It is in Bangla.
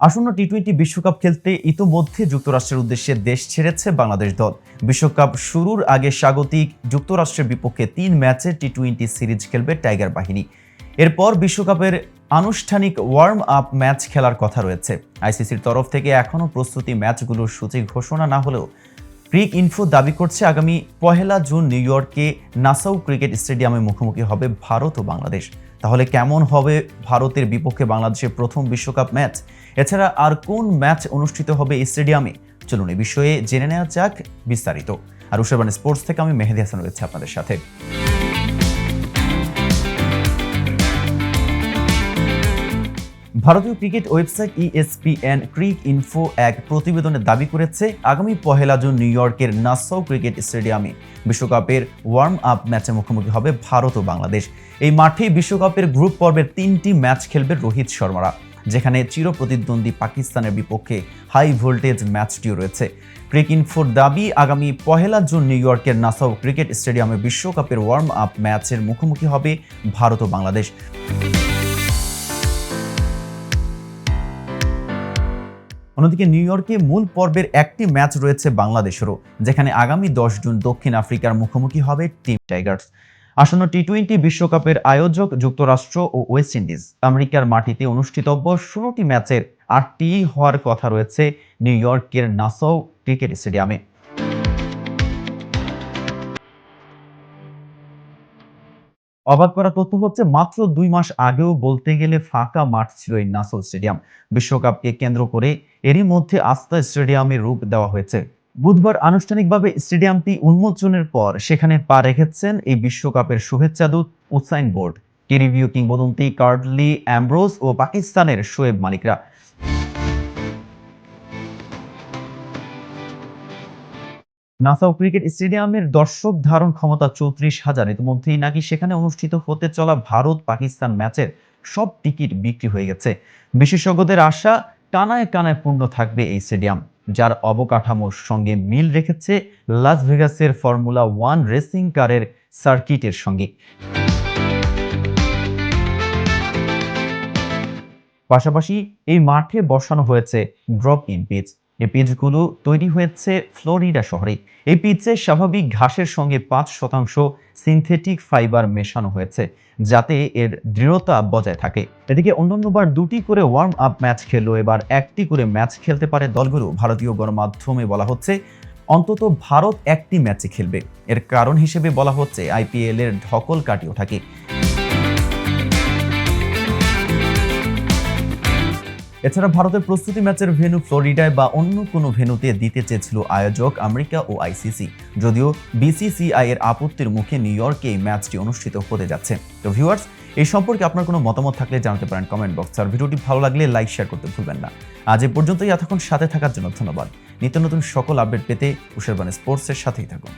আসন্ন টি-20 বিশ্বকাপ খেলতে ইতোমধ্যে যুক্তরাষ্ট্রের উদ্দেশ্যে দেশ ছেড়েছে বাংলাদেশ দল। বিশ্বকাপ শুরুর আগে স্বাগতিক যুক্তরাষ্ট্রের বিপক্ষে ৩ ম্যাচের টি-20 সিরিজ খেলবে টাইগার বাহিনী। এরপর বিশ্বকাপের আনুষ্ঠানিক ওয়ার্ম আপ ম্যাচ খেলার কথা রয়েছে। আইসিসির তরফ থেকে এখনও প্রস্তুতি ম্যাচগুলোর সূচি ঘোষণা না হলেও ক্রিক ইনফো দাবি করছে আগামী ১ জুন নিউ ইয়র্কে নাসাউ ক্রিকেট স্টেডিয়ামে মুখোমুখি হবে ভারত ও বাংলাদেশ। তাহলে কেমন হবে ভারতের বিপক্ষে বাংলাদেশের প্রথম বিশ্বকাপ ম্যাচ? এছাড়া আর কোন ম্যাচ অনুষ্ঠিত হবে এই স্টেডিয়ামে? চলুন এই বিষয়ে জেনে নেওয়া যাক বিস্তারিত। আর উশারবান স্পোর্টস থেকে আমি মেহেদি হাসান রয়েছে আপনাদের সাথে। ভারতীয় ক্রিকেট ওয়েবসাইট ESPN ক্রিক ইনফো এক প্রতিবেদনে দাবি করেছে আগামী ১ জুন নিউ ইয়র্কের নাসাউ ক্রিকেট স্টেডিয়ামে বিশ্বকাপের ওয়ার্ম আপ ম্যাচে মুখোমুখি হবে ভারত ও বাংলাদেশ। এই মাঠেই বিশ্বকাপের গ্রুপ পর্বের ৩টি ম্যাচ খেলবে রোহিত শর্মারা, যেখানে চিরপ্রতিদ্বন্দ্বী পাকিস্তানের বিপক্ষে হাই ভোল্টেজ ম্যাচটিও রয়েছে। ক্রিক ইনফোর দাবি আগামী ১ জুন নিউ ইয়র্কের নাসাউ ক্রিকেট স্টেডিয়ামে বিশ্বকাপের ওয়ার্ম আপ ম্যাচের মুখোমুখি হবে ভারত ও বাংলাদেশ। অন্যদিকে নিউ ইয়র্কে মূল পর্বের একটি ম্যাচ রয়েছে বাংলাদেশেরও, যেখানে আগামী ১০ জুন দক্ষিণ আফ্রিকার মুখোমুখি হবে টিম টাইগার্স। আসন্ন টি-20 বিশ্বকাপের আয়োজক যুক্তরাষ্ট্র ও ওয়েস্ট ইন্ডিজ। আমেরিকার মাটিতে অনুষ্ঠিতব্য ১৬টি ম্যাচের ৮টি হওয়ার কথা রয়েছে নিউ ইয়র্কের নাসাউ ক্রিকেট স্টেডিয়ামে। অবাক করা তথ্য হচ্ছে, মাত্র ২ মাস আগেও বলতে গেলে ফাঁকা মাঠ ছিল এই নাসাউ স্টেডিয়াম। বিশ্বকাপকে কেন্দ্র করে এরই মধ্যে আস্থা স্টেডিয়ামে রূপ দেওয়া হয়েছে। বুধবার আনুষ্ঠানিকভাবে স্টেডিয়ামটি উন্মোচনের পর সেখানে পা রেখেছেন এই বিশ্বকাপের শুভেচ্ছা দূত উসাইন বোল্ট, টেলিভিউ কিংবদন্তি কার্টলি অ্যামব্রোস ও পাকিস্তানের শোয়েব মালিকরা। নাসাউ ক্রিকেট স্টেডিয়ামের দর্শক ধারণ ক্ষমতা ৩৪,০০০। ইতিমধ্যেই নাকি সেখানে অনুষ্ঠিত হতে চলা ভারত পাকিস্তান ম্যাচের সব টিকিট বিক্রি হয়ে গেছে। বিশেষজ্ঞদের আশা, কানায় কানায় পূর্ণ থাকবে এই স্টেডিয়াম, যার অবকাঠামোর সঙ্গে মিল রেখেছে লাস ভেগাসের ফর্মুলা 1 রেসিং কারের সার্কিটের সঙ্গে। পাশাপাশি এই মাঠে বসানো হয়েছে ড্রপ ইন পিচ। এই পিচগুলো তৈরি হয়েছে ফ্লোরিডা শহরে। এই পিচে স্বাভাবিক ঘাসের সঙ্গে ৫% সিনথেটিক ফাইবার মেশানো হয়েছে, যাতে এর দৃঢ়তা বজায় থাকে। এদিকে অন্যান্যবার ২টি করে ওয়ার্ম আপ ম্যাচ খেললেও এবার ১টি করে ম্যাচ খেলতে পারে দলগুলো। ভারতীয় গণমাধ্যমে বলা হচ্ছে, অন্তত ভারত ১টি ম্যাচে খেলবে। এর কারণ হিসেবে বলা হচ্ছে IPL এর ধকল কাটিয়ে ওঠাকে। এছাড়া ভারতের প্রস্তুতি ম্যাচের ভেন্যু ফ্লোরিডায় বা অন্য কোনো ভেন্যুতে দিতে চেয়েছিল আয়োজক আমেরিকা ও ICC। যদিও BCCI এর আপত্তির মুখে নিউ ইয়র্কে এই ম্যাচটি অনুষ্ঠিত হতে যাচ্ছে। তো ভিউয়ার্স, এই সম্পর্কে আপনার কোনো মতামত থাকলে জানাতে পারেন কমেন্ট বক্সে। আর ভিডিওটি ভালো লাগলে লাইক শেয়ার করতে ভুলবেন না। আজ এ পর্যন্তই। এতক্ষণ সাথে থাকার জন্য ধন্যবাদ। নিত্য নতুন সকল আপডেট পেতে উশারবান স্পোর্টসের সাথেই থাকুন।